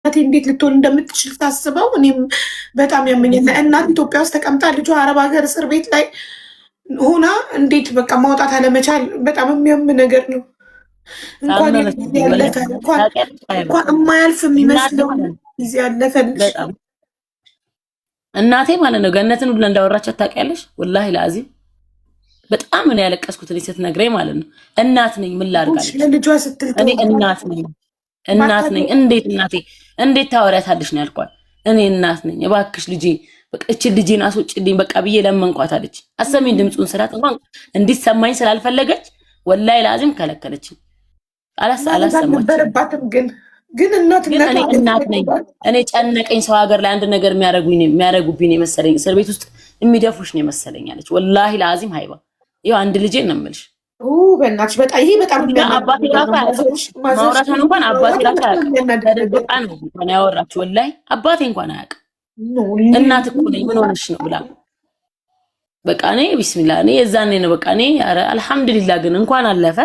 እናቴ እንዴት ልትሆን እንደምትችል ታስበው እኔም በጣም ያመኛል። እናት ኢትዮጵያ ውስጥ ተቀምጣ ልጇ አረብ ሀገር እስር ቤት ላይ ሆና እንዴት በቃ ማውጣት አለመቻል በጣም የሚያም ነገር ነው። እንኳን ያለፈ እንኳን የማያልፍ የሚመስለው ጊዜ ያለፈልሽ እናቴ ማለት ነው። ገነትን ሁሉ እንዳወራቻት ታውቂያለሽ? ወላሂ ለአዚም በጣም ነው ያለቀስኩት እኔ ስትነግረኝ ማለት ነው። እናት ነኝ ምን ላድርጋለች? ለልጇ ስትል እኔ እናት ነኝ እንዴት እናቴ እንዴት ታወሪያታለሽ ነው ያልኳት። እኔ እናት ነኝ እባክሽ ልጄ በቃ እቺ ልጄን አስወጪልኝ በቃ ብዬ ለመንኳት አለች። አሰሚኝ ድምጹን ስላት እንኳን እንዲሰማኝ ስላልፈለገች ወላሂ ለአዚም ከለከለችኝ። አላሰማችም ግን እናት ነኝ እኔ ጨነቀኝ። ሰው ሀገር ላይ አንድ ነገር የሚያረጉብኝ የመሰለኝ እስር ቤት ውስጥ የሚደፉሽ ነው የመሰለኝ አለች። ወላሂ ለአዚም ሃይባ ይኸው አንድ ልጄ ነው የምልሽ። በእናትሽ በጣም ይሄ በጣም አባቴ ራሱ ማውራቷን እንኳን አባቴ ራሱ አያውቅም። ተደብቃ ነው እንኳን ያወራችው። ወላሂ አባቴ እንኳን አያውቅም። እናት እኮ ነኝ ምን ሆነሽ ነው ብላ በቃ እኔ ቢስሚላህ እኔ የዛኔ ነው በቃ እኔ ኧረ አልሐምዱሊላህ ግን እንኳን አለፈ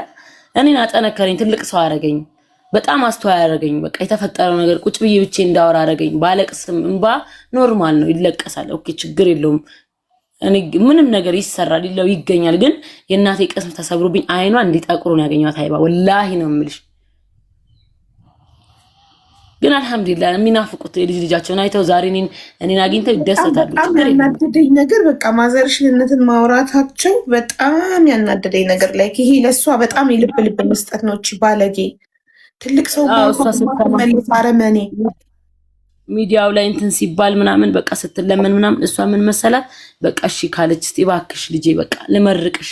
እኔን አጠነከረኝ። ትልቅ ሰው አደረገኝ። በጣም አስተዋይ አደረገኝ። በቃ የተፈጠረው ነገር ቁጭ ብዬ ብቻ እንዳወራ አደረገኝ። ባለቅስም እንባ ኖርማል ነው ይለቀሳል። ኦኬ ችግር የለውም እኔ ምንም ነገር ይሰራል ይለው ይገኛል። ግን የእናቴ ቅስም ተሰብሮብኝ አይኗ እንዲጠቁሩ ነው ያገኘኋት ሃይባ ወላሂ ነው የምልሽ። ግን አልሐምዱሊላህ የሚናፍቁት የልጅ ልጃቸውን አይተው ዛሬ እኔን አግኝተው ይደሰታሉ። በጣም ያናደደኝ ነገር በቃ ማዘርሽነትን ማውራታቸው በጣም ያናደደኝ ነገር ላይ ይሄ ለእሷ በጣም የልብ ልብ መስጠት ነው። እቺ ባለጌ ትልቅ ሰው መልስ አረመኔ ሚዲያው ላይ እንትን ሲባል ምናምን በቃ ስትለመን ምናምን እሷ ምን መሰላት በቃ እሺ ካለች እስቲ እባክሽ ልጄ በቃ ልመርቅሽ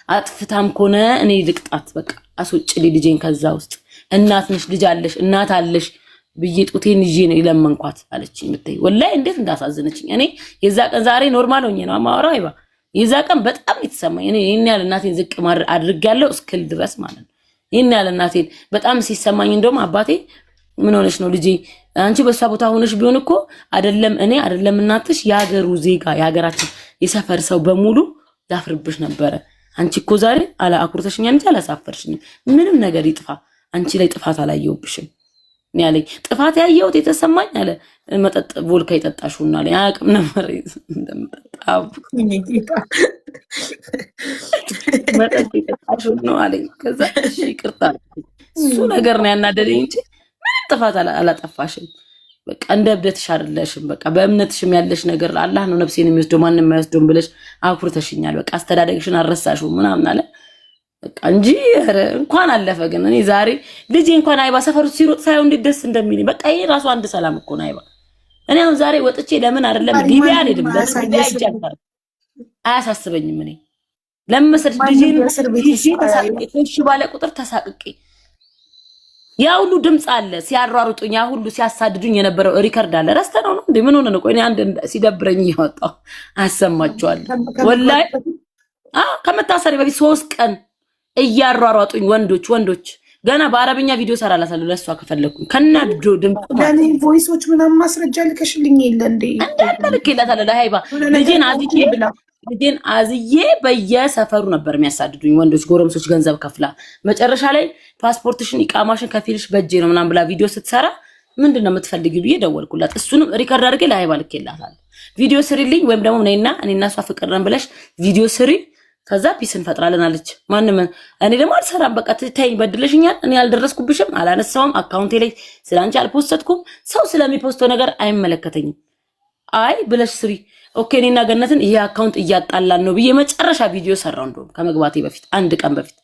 አጥፍታም ከሆነ እኔ ልቅጣት በቃ አስወጪልኝ ልጄን ከዛ ውስጥ እናት ነሽ ልጅ አለሽ እናት አለሽ ብዬ ጡቴን ይዤ ነው ይለመንኳት አለችኝ። ምታይ ወላሂ እንዴት እንዳሳዘነችኝ። እኔ የዛ ቀን ዛሬ ኖርማል ሆኜ ነው ማወራው አይባ የዛ ቀን በጣም የተሰማኝ እኔ ይሄን ያህል እናቴን ዝቅ አድርጌያለሁ እስክል ድረስ ማለት ነው። ይሄን ያህል እናቴን በጣም ሲሰማኝ እንደውም አባቴ ምን ሆነሽ ነው ልጄ አንቺ በሷ ቦታ ሆነሽ ቢሆን እኮ አይደለም እኔ አይደለም እናትሽ የሀገሩ ዜጋ የሀገራችን የሰፈር ሰው በሙሉ ያፍርብሽ ነበረ። አንቺ እኮ ዛሬ አኩርተሽኛል እንጂ አላሳፈርሽኝም። ምንም ነገር ይጥፋ አንቺ ላይ ጥፋት አላየሁብሽም ያለኝ። ጥፋት ያየሁት የተሰማኝ አለ መጠጥ ቮልካ ይጠጣሽውና አለ አያውቅም ነበር እንደምጠጣው መጠጥ ይጠጣሽው ነው አለኝ። ከዛ እሺ ይቅርታ እሱ ነገር ነው ያናደደኝ እንጂ ምንም ጥፋት አላጠፋሽም። በቃ እንደ እብደትሽ አይደለሽም። በቃ በእምነትሽም ያለሽ ነገር አላህ ነው ነፍሴን የሚወስደው ማንንም የማይወስደው ብለሽ አኩርተሽኛል። በቃ አስተዳደግሽን አልረሳሽው ምናምን አለ በቃ እንጂ እንኳን አለፈ። ግን እኔ ዛሬ ልጄ እንኳን አይባ ሰፈሩ ሲሮጥ ሳይው እንዴት ደስ እንደሚል በቃ ይሄ ራሱ አንድ ሰላም እኮ ነው አይባ። እኔ አሁን ዛሬ ወጥቼ ለምን አይደለም ሊቢያ አልሄድም አያሳስበኝም። እኔ ለምን መሰለሽ ልጄን እሺ ባለ ቁጥር ተሳቅቄ ያ ሁሉ ድምጽ አለ ሲያሯሩጡኝ ያ ሁሉ ሲያሳድዱኝ የነበረው ሪከርድ አለ ረስተነው ነው እንዴ ምን ሆነ ነው? ቆይ እኔ አንድ ሲደብረኝ ያወጣው አሰማቸዋለሁ። ወላሂ ከመታሰሪ በፊት 3 ቀን እያሯሯጡኝ ወንዶች ገና በአረብኛ ቪዲዮ ሰራላታለሁ ለሷ ከፈለኩኝ ከናድዶ ድምጽ ለኔ ቮይሶች ምናምን ማስረጃ ልከሽልኝ የለ እንዴ እንዳልከለታለሁ ለሃይባ ልጄን አዝዬ በየሰፈሩ ነበር የሚያሳድዱኝ ወንዶች ጎረምሶች ገንዘብ ከፍላ መጨረሻ ላይ ፓስፖርትሽን ኢቃማሽን ከፊልሽ በእጄ ነው ምናምን ብላ ቪዲዮ ስትሰራ ምንድነው የምትፈልጊው ብዬ ደወልኩላት። እሱንም ሪከርድ አድርጌ ለሃይባ ልኬላታለሁ። ቪዲዮ ስሪልኝ ወይም ደግሞ እኔና እሷ ፍቅር ነን ብለሽ ቪዲዮ ስሪ ከዛ ፒስ እንፈጥራለን አለች። ማንንም እኔ ደግሞ አልሰራም በቃ ተይኝ በድለሽኛል እኔ አልደረስኩብሽም አላነሳውም አካውንቴ ላይ ስላንቺ አልፖስትኩም ሰው ስለሚፖስተው ነገር አይመለከተኝም አይ ብለሽ ስሪ ኦኬ እኔና ገነትን ይሄ አካውንት እያጣላን ነው ብዬ መጨረሻ ቪዲዮ ሰራው እንደውም ከመግባቴ በፊት አንድ ቀን በፊት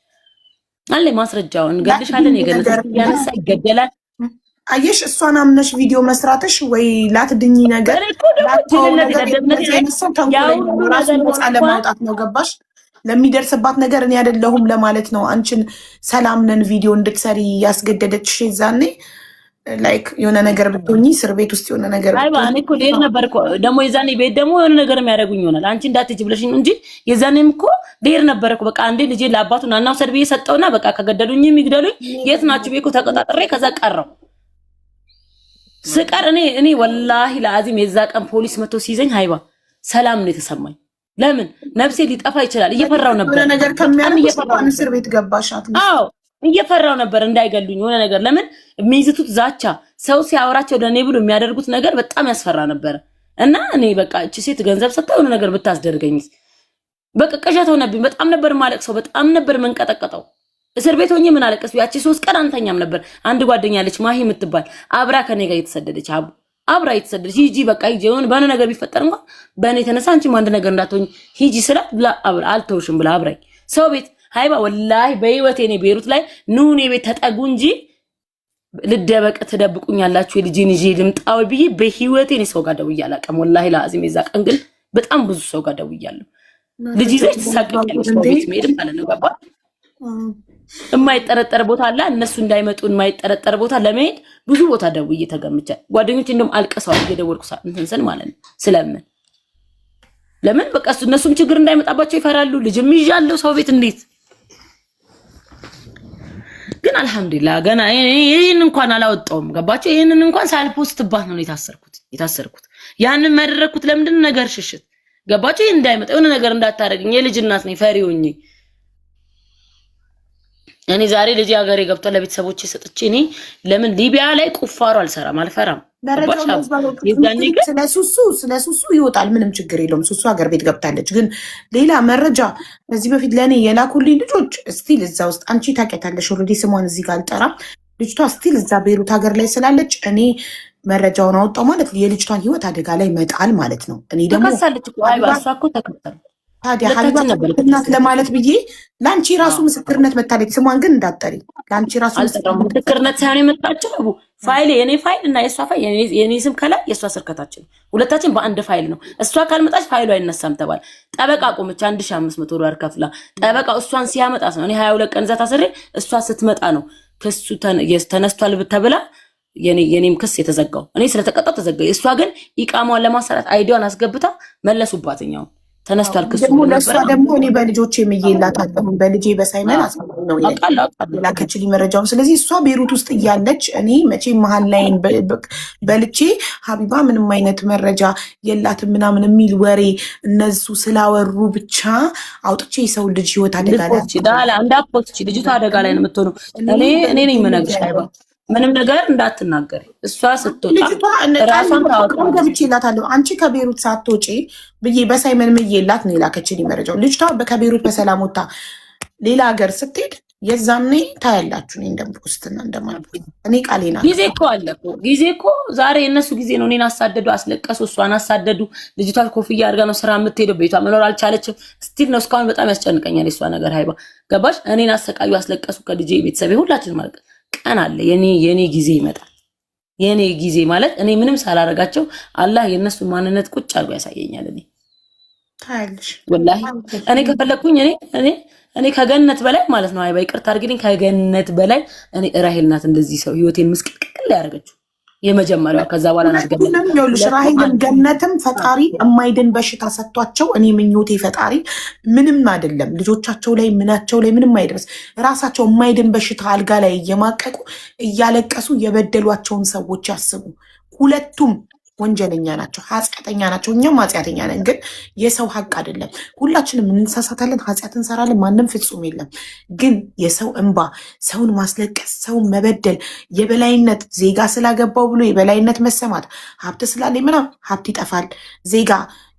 አለ ማስረጃውን እንገልሻለን የገነትን ያነሳ ይገደላል። አየሽ እሷን አምነሽ ቪዲዮ መስራትሽ ወይ ላትድኝ ነገር ለማውጣት ነው ገባሽ? ለሚደርስባት ነገር እኔ አይደለሁም ለማለት ነው። አንቺን ሰላም ነን ቪዲዮ እንድትሰሪ ያስገደደችሽ የዛኔ ላይክ የሆነ ነገር ብትሆኚ እስር ቤት ውስጥ የሆነ ነገር አይባ እኔ እኮ ልሄድ ነበር እኮ ደግሞ የዛኔ ቤት ደግሞ የሆነ ነገር የሚያደርጉኝ ይሆናል አንቺ እንዳትሄጂ ብለሽኝ እንጂ የዛኔም እኮ ልሄድ ነበር እኮ በቃ አንዴ ልጄ ለአባቱ ናና ውሰድ ብዬ ሰጠውና በቃ ከገደሉኝ የሚግደሉኝ የት ናችሁ ብዬ እኮ ተቀጣጥሬ ከዛ ቀረው ስቀር እኔ ወላሂ ለአዚም የዛ ቀን ፖሊስ መጥቶ ሲይዘኝ ሃይባ ሰላም ነው የተሰማኝ። ለምን ነፍሴ ሊጠፋ ይችላል እየፈራው ነበር ነገር ከሚያደርጉ እስር ቤት ገባሻት? አዎ እየፈራው ነበር እንዳይገሉኝ የሆነ ነገር ለምን የሚይዝቱት ዛቻ ሰው ሲያወራቸው ለኔ ብሎ የሚያደርጉት ነገር በጣም ያስፈራ ነበር። እና እኔ በቃ እቺ ሴት ገንዘብ ሰጥታ የሆነ ነገር ብታስደርገኝ በቃ ቅዠት ሆነብኝ። በጣም ነበር ማለቅሰው፣ በጣም ነበር መንቀጠቀጠው። እስር ቤት ሆኜ ምን አለቀስ ያቺ 3 ቀን አንተኛም ነበር። አንድ ጓደኛ አለች ማሂ የምትባል አብራ ከኔ ጋር የተሰደደች አብራ የተሰደደች ሂጂ በቃ ሂጂ የሆነ በእኔ ነገር ቢፈጠር እንኳን በእኔ የተነሳ አንቺም አንድ ነገር እንዳትሆኝ ሂጂ ስላት ብላ አልተውሽም ብላ አብራኝ ሰው ቤት ሃይባ ወላሂ በህይወቴ እኔ ቤሩት ላይ ኑኔ ቤት ተጠጉ እንጂ ልደበቅ ትደብቁኛላችሁ የልጄን ይዤ ልምጣው ብዬ በህይወቴ እኔ ሰው ጋር ደውዬ አላውቅም። ወላሂ ለአዚም የዛ ቀን ግን በጣም ብዙ ሰው ጋር ደውያለሁ። ልጅ ይዘሽ ትሳቀቂያለሽ ሰው ቤት መሄድ ማለት ነው። ገባ የማይጠረጠር ቦታ አለ እነሱ እንዳይመጡ የማይጠረጠር ቦታ ለመሄድ ብዙ ቦታ ደውዬ ተገምቻለሁ። ጓደኞቼ እንደውም አልቀሰዋል እየደወልኩ እንትን ማለት ነው ስለምን ለምን በቃ እነሱም ችግር እንዳይመጣባቸው ይፈራሉ። ልጅም ይዣለሁ ሰው ቤት እንዴት ግን አልহামዱሊላህ ገና ይሄን እንኳን አላወጣውም። ገባችሁ ይሄንን እንኳን ሳልፖስትባት ነው የታሰርኩት። ያንን ማደረኩት ለምንድን ነገር ሽሽት ገባችሁ እንዳይመጣ የሆነ ነገር እንዳታረግኝ የልጅ እናት ነኝ ፈሪውኝ እኔ ዛሬ ልጅ ሀገሬ ገብቶ ለቤተሰቦቼ ሰጥቼ እኔ ለምን ሊቢያ ላይ ቁፋሮ አልሰራም ስለሱሱ ይወጣል ምንም ችግር የለውም። ሱሱ ሀገር ቤት ገብታለች። ግን ሌላ መረጃ በዚህ በፊት ለኔ የላኩልኝ ልጆች ስቲል እዛ ውስጥ አንቺ ታውቂያታለሽ ኦልሬዲ ስሟን እዚህ ጋር አልጠራም። ልጅቷ ስቲል እዛ ቤሩት ሀገር ላይ ስላለች እኔ መረጃውን አወጣው ማለት የልጅቷን ህይወት አደጋ ላይ መጣል ማለት ነው። እኔ ደግሞ ተከሳለች እኮ አይባሷ እኮ ተከታተል ታዲያ ሀቢባ እናት ለማለት ብዬ ላንቺ ራሱ ምስክርነት መታለች። ስሟን ግን እንዳትጠሪ ላንቺ ራሱ ምስክርነት ሳይሆን የመጣችው ፋይል የኔ ፋይል እና የሷ ፋይል የኔ ስም ከላይ የሷ ስር ከታችን ሁለታችን በአንድ ፋይል ነው። እሷ ካልመጣች ፋይሉ አይነሳም ተባለ። ጠበቃ ቆመች 1500 ዶላር ከፍላ ጠበቃው እሷን ሲያመጣት ነው እኔ 22 ቀን እዛ ታስሬ እሷ ስትመጣ ነው ክሱ ተነስቷል ተብላ የኔም ክስ የተዘጋው። እኔ ስለተቀጣው ተዘጋ። እሷ ግን ኢቃማውን ለማሰራት አይዲዋን አስገብታ መለሱባትኛው ተነስቷል ክሱ ደግሞ ለሷ ደግሞ እኔ በልጆቼ ምይላታለሁ በልጄ በሳይመን አስመጣው ነው ያላከችልኝ መረጃውን። ስለዚህ እሷ ቤሩት ውስጥ እያለች እኔ መቼ መሀል ላይ በልቼ ሀቢባ ምንም አይነት መረጃ የላትም ምናምን የሚል ወሬ እነሱ ስላወሩ ብቻ አውጥቼ የሰው ልጅ ህይወት አደጋ ላይ እንዳፖስቺ ልጅቷ አደጋ ላይ ነው የምትሆነው። እኔ ነኝ የምነግርሽ አይባ ምንም ነገር እንዳትናገሪ። እሷ ስትወጣ ራሷን ታወጣው ገብቼላታለሁ። አንቺ ከቤሩት ሳትወጪ ብዬ በሳይመን ምይላት ነው የላከችልኝ መረጃው። ልጅቷ ከቤሩት በሰላም ወጣ ሌላ ሀገር ስትሄድ የዛኔ ታያላችሁ እኔ እንደምፖስትና እንደማልፖስት እኔ ቃሌና ጊዜ እኮ አለ እኮ ጊዜ እኮ ዛሬ እነሱ ጊዜ ነው። እኔን አሳደዱ አስለቀሱ፣ እሷን አሳደዱ። ልጅቷ ኮፍያ አድርጋ ነው ስራ የምትሄደው። ቤቷ መኖር አልቻለችም። ስቲል ነው እስካሁን በጣም ያስጨንቀኛል የሷ ነገር ሃይባ ገባሽ? እኔን አሰቃዩ አስለቀሱ። ከልጄ ቤተሰቤ ሁላችን ማለት ቀን አለ የኔ ጊዜ ይመጣል። የኔ ጊዜ ማለት እኔ ምንም ሳላረጋቸው አላህ የነሱ ማንነት ቁጭ አድርጎ ያሳየኛል። እኔ ታይልሽ ወላሂ እኔ ከፈለኩኝ እኔ ከገነት በላይ ማለት ነው አይባ ይቅርታ አድርግልኝ ከገነት በላይ እኔ ራሄል ናት እንደዚህ ሰው ህይወቴን ምስቅልቅል ያደረገችው የመጀመሪያው። ከዛ በኋላ ናት ገነት ይኸውልሽ ራሄልን ገነትም ፈጣሪ የማይድን በሽታ ሰጥቷቸው እኔ ምኞቴ ፈጣሪ ምንም አይደለም ልጆቻቸው ላይ ምናቸው ላይ ምንም አይደርስ ራሳቸው የማይድን በሽታ አልጋ ላይ እየማቀቁ እያለቀሱ የበደሏቸውን ሰዎች ያስቡ። ሁለቱም ወንጀለኛ ናቸው፣ ኃጢአተኛ ናቸው። እኛም ኃጢአተኛ ነን፣ ግን የሰው ሀቅ አይደለም። ሁላችንም እንሳሳታለን፣ ኃጢአት እንሰራለን። ማንም ፍጹም የለም። ግን የሰው እንባ፣ ሰውን ማስለቀስ፣ ሰውን መበደል፣ የበላይነት ዜጋ ስላገባው ብሎ የበላይነት መሰማት፣ ሀብት ስላለ ምናምን ሀብት ይጠፋል። ዜጋ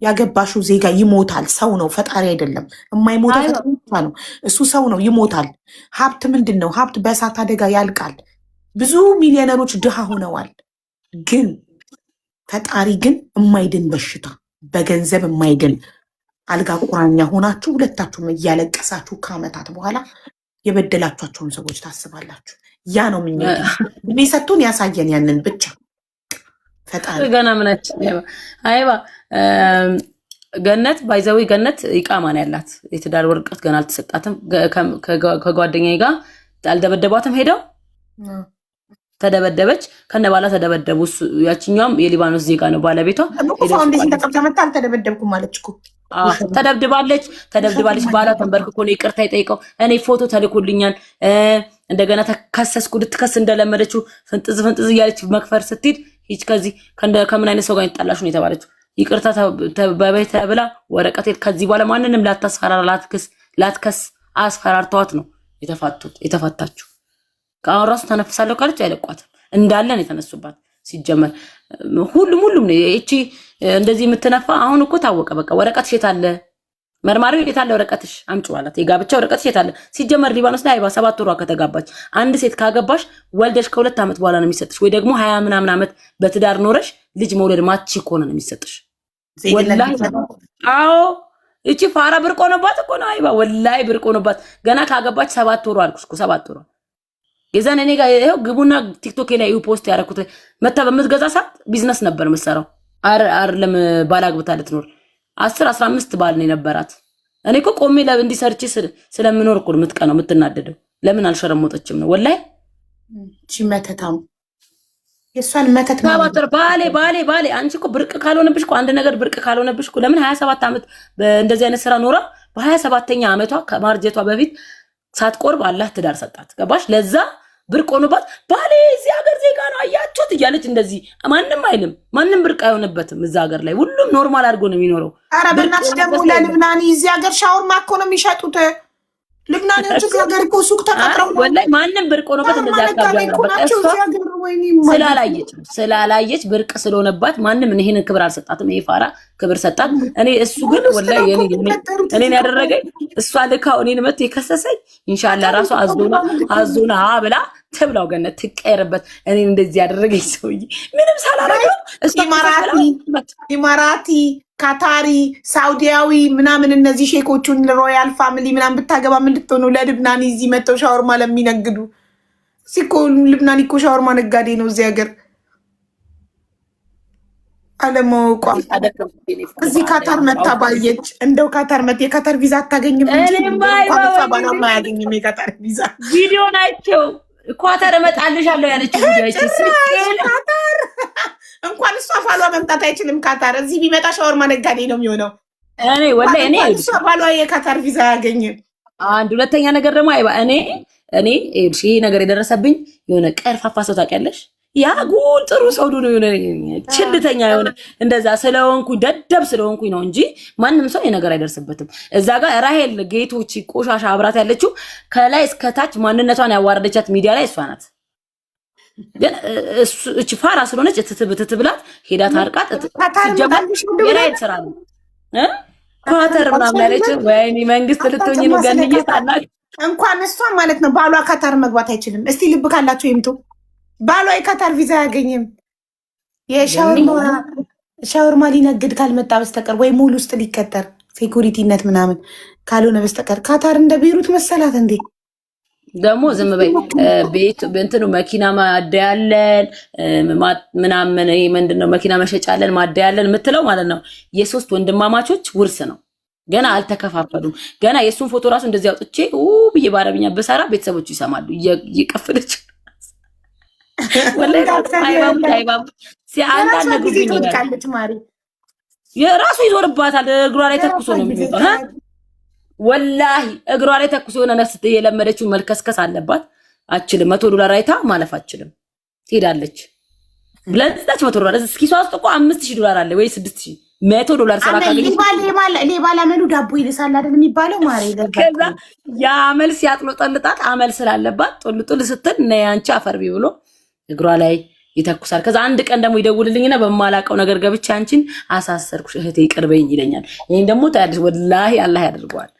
ያገባሽው ዜጋ ይሞታል። ሰው ነው፣ ፈጣሪ አይደለም። የማይሞተው ፈጣሪ ነው። እሱ ሰው ነው፣ ይሞታል። ሀብት ምንድን ነው? ሀብት በእሳት አደጋ ያልቃል። ብዙ ሚሊዮነሮች ድሃ ሆነዋል። ግን ፈጣሪ ግን የማይድን በሽታ በገንዘብ የማይድን አልጋ ቁራኛ ሆናችሁ ሁለታችሁም እያለቀሳችሁ ከዓመታት በኋላ የበደላችኋቸውን ሰዎች ታስባላችሁ። ያ ነው እድሜ ሰጥቶን ያሳየን ያንን ብቻ ፈጣሪ። ገና ምናችን አይባ ገነት ባይዘዊ ገነት ኢቃማ ነው ያላት። የትዳር ወረቀት ገና አልተሰጣትም። ከጓደኛዬ ጋር አልደበደቧትም። ሄደው ተደበደበች ከነባላ ተደበደቡ። ያቺኛውም የሊባኖስ ዜጋ ነው ባለቤቷ። ፋውንዴሽን ተቀብታ መጣ አልተደበደብኩም ማለች እኮ ተደብድባለች። ባላ ተንበርክኮ ነው ይቅርታ የጠየቀው። እኔ ፎቶ ተልኮልኛል። እንደገና ተከሰስኩ። ልትከስ እንደለመደችው ፍንጥዝ እያለች መክፈር ስትሄድ ሂጅ ከዚህ ከምን አይነት ሰው ጋር ይጣላሽ ነው የተባለችው። ይቅርታ በቤት ተብላ ወረቀት ከዚህ በኋላ ማንንም ላታስፈራራ ላትከስ አስፈራርተዋት ነው የተፋታችው። ከአሁን ራሱ ተነፍሳለሁ ካለች አይለቋትም። እንዳለን የተነሱባት ሲጀመር ሁሉም ነው። እቺ እንደዚህ የምትነፋ አሁን እኮ ታወቀ። በቃ ወረቀትሽ የት አለ? መርማሪው የት አለ? ወረቀትሽ አምጪው አላት። የጋብቻ ወረቀትሽ የት አለ? ሲጀመር ሊባኖስ ላይ 7 ወሯ ከተጋባች አንድ ሴት ካገባሽ ወልደሽ ከ2 ዓመት በኋላ ነው የሚሰጥሽ፣ ወይ ደግሞ 20 ምናምን ዓመት በትዳር ኖረሽ ልጅ መውለድ ማቺ ከሆነ ነው የሚሰጥሽ። ወላሂ አዎ እቺ ፋራ ብርቅ ሆነባት እኮ ነው አይባ፣ ወላሂ ብርቅ ሆነባት። ገና ካገባች 7 ወሯ አልኩሽ እኮ 7 ወሯ። የዛን እኔ ጋር ይሄው ግቡና ቲክቶክ ላይ ፖስት ያደረኩት መታ በምትገዛ ሰዓት ቢዝነስ ነበር የምትሰራው። አይደለም ባላግብታ ልትኖር 10-15 ባል ነው የነበራት። እኔ እኮ ቆሜ እንዲህ ሰርቼ ስለምኖር እኮ የምትቀነው የምትናደደው። ለምን አልሸረሞጠችም ነው ወላሂ። እቺ መተታም የሷን መተት ባባተር ባሌ አንቺ እኮ ብርቅ ካልሆነብሽ እኮ አንድ ነገር ብርቅ ካልሆነብሽ እኮ ለምን 27 ዓመት እንደዚህ አይነት ስራ ኖራ በ27ኛ ዓመቷ ከማርጀቷ በፊት ሳትቆርብ አላህ ትዳር ሰጣት። ገባሽ? ለዛ ብርቅ ሆኖባት ባሌ እዚህ ሀገር ዜጋ ነው አያችሁት እያለች እንደዚህ ማንም አይልም። ማንም ብርቅ አይሆንበትም እዛ ሀገር ላይ ሁሉም ኖርማል አድርጎ ነው የሚኖረው። ኧረ በእናትሽ ደግሞ ለልብናኒ እዚህ ሀገር ሻወርማ እኮ ነው የሚሸጡት። ልብናኒዎች እዚህ ሀገር እኮ ሱቅ ተቀጥረው ወላሂ ማንም ብርቅ ሆኖበት እንደዚህ አካባቢ ስላላየች ብርቅ ስለሆነባት ማንም ይሄን ክብር አልሰጣትም። ይሄ ፋራ ክብር ሰጣት። እኔ እሱ ግን ወላሂ እኔን ያደረገኝ እሷ ልካው እኔን መጥቶ የከሰሰኝ ኢንሻአላህ ራሱ አዞና ብላ ትብላው ገነት ትቀየርበት። እኔን እንደዚህ ያደረገኝ ሰውዬ ምንም ሳላረገው እሱ ኢማራቲ ካታሪ ሳውዲያዊ ምናምን እነዚህ ሼኮቹን ሮያል ፋሚሊ ምናምን ብታገባ ምን ልትሆኑ? ለልብናኒ እዚህ መጥተው ሻወርማ ለሚነግዱ ሲኮ ልብናኒ እኮ ሻወርማ ነጋዴ ነው እዚህ ሀገር አለማወቋ። እዚህ ካታር መታ ባየች እንደው ካታር መት የካታር ቪዛ አታገኝም እንጂ ባናማ አያገኝም የካታር ቪዛ። ቪዲዮ ናቸው ኳታር እመጣልሻለሁ ያለችው ቪዲዮ ካታር እንኳን እሷ ባሏ መምጣት አይችልም ካታር። እዚህ ቢመጣ ሻወርማ ነጋዴ ነው የሚሆነው። እኔ ወላሂ እሷ ባሏ የካታር ቪዛ አያገኝም። አንድ ሁለተኛ ነገር ደግሞ አይባ እኔ ይሄ ነገር የደረሰብኝ የሆነ ቀርፋፋ ሰው ታውቂያለሽ? ያ ጉል ጥሩ ሰው ነው የሆነ ችልተኛ የሆነ እንደዛ ስለሆንኩኝ ደደብ ስለሆንኩኝ ነው እንጂ ማንም ሰው የነገር አይደርስበትም። እዛ ጋር ራሄል ጌቶች ቆሻሻ አብራት ያለችው ከላይ እስከታች ማንነቷን ያዋረደቻት ሚዲያ ላይ እሷ ናት። ግን እቺ ፋራ ስለሆነች ትትብላት ሄዳ ታርቃት የራሄል ስራ ነው ካታር ምናምን ያለች ወይኔ መንግስት ልትሆኝ ነው ገንዬ ታላቅ እንኳን እሷ ማለት ነው ባሏ ካታር መግባት አይችልም። እስቲ ልብ ካላችሁ ይምጡ። ባሏ የካታር ቪዛ አያገኝም። የሻወርማ ሊነግድ ካልመጣ በስተቀር ወይ ሙሉ ውስጥ ሊከተር ሴኩሪቲነት ምናምን ካልሆነ በስተቀር ካታር እንደ ቤሩት መሰላት እንዴ? ደግሞ ዝም በይ ቤት እንትኑ መኪና ማደያለን ምናምን ይሄ ምንድነው መኪና መሸጫለን ማደያለን የምትለው ማለት ነው። የ3 ወንድማማቾች ውርስ ነው። ገና አልተከፋፈሉም። ገና የሱን ፎቶ ራሱ እንደዚህ አውጥቼ ብዬ በአረብኛ በሰራ ቤተሰቦቹ ይሰማሉ። እየቀፈለች ወላሂ አይባቡ ሲአንዳንድ ነግሩኝ ይላል። የራሱ ይዞርባታል። እግሯ ላይ ተኩሶ ነው የሚወጣው። ወላሂ እግሯ ላይ ተኩሶ የሆነ ነፍስ የለመደችው መልከስከስ አለባት። አችልም $100 አይታ ማለፍ አችልም ትሄዳለች። ብለዛች $100 እስኪ ሷስ እኮ $5000 አለ ወይ $6000 $100 ሰራ ካገኘ ሌባ ላመሉ ዳቦ ይልሳል አይደል የሚባለው ማሬ ይገባል። ከዛ ያ አመል ሲያጥሎጠልጣት አመል ስላለባት ጦልጦል ስትል ነይ አንቺ አፈርቢ ብሎ እግሯ ላይ ይተኩሳል። ከዛ አንድ ቀን ደግሞ ይደውልልኝና በማላቀው ነገር ገብቼ አንቺን አሳሰርኩሽ እህቴ ይቅርበኝ ይለኛል። ይሄን ደግሞ ታያለሽ ወላሂ አላህ ያደርገዋል።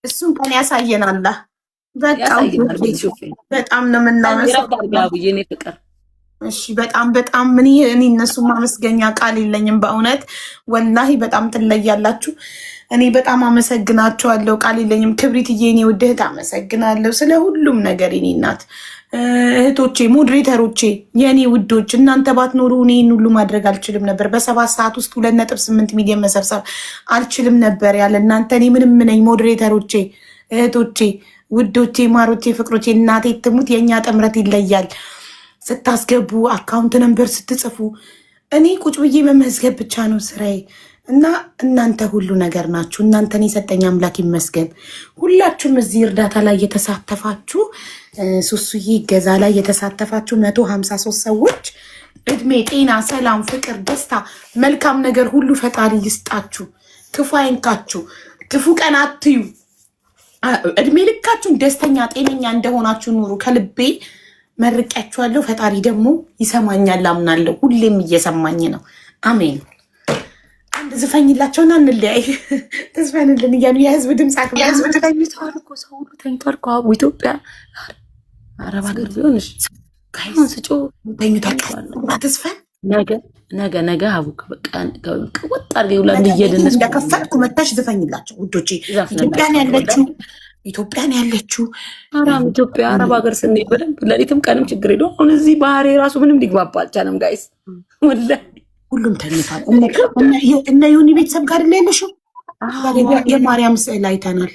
እሱን ቀን ያሳየን አላህ። በጣም ነው የምናመሰግነው። እሺ በጣም እኔ እነሱ ማመስገኛ ቃል የለኝም በእውነት ወላሂ በጣም ትለያላችሁ። እኔ በጣም አመሰግናችኋለሁ። ቃል የለኝም። ክብሪትዬ እኔ ውድ እህት አመሰግናለሁ ስለ ሁሉም ነገር። እኔ እናት እህቶቼ፣ ሞዴሬተሮቼ፣ የእኔ ውዶች እናንተ ባትኖሩ እኔን ሁሉ ማድረግ አልችልም ነበር። በ7 ሰዓት ውስጥ 2.8 ሚሊዮን መሰብሰብ አልችልም ነበር ያለ እናንተ እኔ ምንም ነኝ። ሞዴሬተሮቼ፣ እህቶቼ፣ ውዶቼ፣ ማሮቼ፣ ፍቅሮቼ እናቴ ትሙት የእኛ ጥምረት ይለያል። ስታስገቡ አካውንት ነምበር ስትጽፉ እኔ ቁጭ ብዬ መመዝገብ ብቻ ነው ስራዬ እና እናንተ ሁሉ ነገር ናችሁ። እናንተን የሰጠኝ አምላክ ይመስገን። ሁላችሁም እዚህ እርዳታ ላይ የተሳተፋችሁ ሱሱዬ ገዛ ላይ የተሳተፋችሁ 153 ሰዎች እድሜ፣ ጤና፣ ሰላም፣ ፍቅር፣ ደስታ፣ መልካም ነገር ሁሉ ፈጣሪ ይስጣችሁ። ክፉ አይንካችሁ። ክፉ ቀን አትዩ። እድሜ ልካችሁን ደስተኛ ጤነኛ እንደሆናችሁ ኑሩ። ከልቤ መርቂያችኋለሁ። ፈጣሪ ደግሞ ይሰማኛል አምናለሁ። ሁሌም እየሰማኝ ነው። አሜን። አንድ ዝፈኝላቸውና እንለያይ። ተዝፈንልን እያሉ የህዝብ ድምፅ ተኝተዋል እኮ ሰው ሁሉ ተኝተዋል እኮ አቡ ኢትዮጵያ አረብ ሀገር ቢሆንሽ ካይሆን ስጮ ተኝቷል። ተዝፈን ነገ አቡ በቃ ወጥ አድርገው ለምየድነስ እንደከፈትኩ መታሽ ዝፈኝላቸው ውዶቼ። ኢትዮጵያን ያለችው አራም ኢትዮጵያ አረብ ሀገር ስንሄድ በደንብ ለሊትም ቀንም ችግር የለውም። አሁን እዚህ ባህሬ ራሱ ምንም ሊግባባ አልቻለም ጋይስ ወላሂ ሁሉም ተኝቷል። እነ ዮኒ ቤተሰብ ጋር ላይ ያለሽው የማርያም ስዕል አይተናል።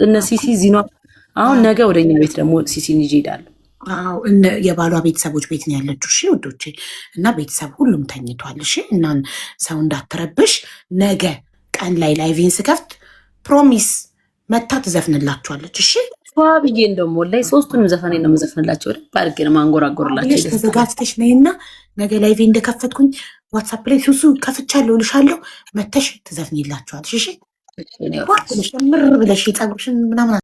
እነ ሲሲ ዚኗ አሁን ነገ ወደኛ ቤት ደግሞ ሲሲን ይዤ እሄዳለሁ። የባሏ ቤተሰቦች ቤት ነው ያለችው። እሺ ውዶቼ እና ቤተሰብ ሁሉም ተኝቷል። እሺ እና ሰው እንዳትረብሽ። ነገ ቀን ላይ ላይቪን ስከፍት ፕሮሚስ መታ ትዘፍንላችኋለች። እሺ ብዬ እንደውም ወላሂ ሶስቱንም ዘፈኔ ነው የምዘፍንላቸው። ደብ አድርጌ ነው ማንጎራጎርላቸው። ተዘጋጅተሽ ነይና ነገ ላይቪ እንደከፈትኩኝ ዋትሳፕ ላይ ሱሱ ከፍቻለሁ እልሻለሁ። መተሽ ትዘፍኝላችኋለች። እሺ ምር ብለሽ የፀጉርሽን ምናምን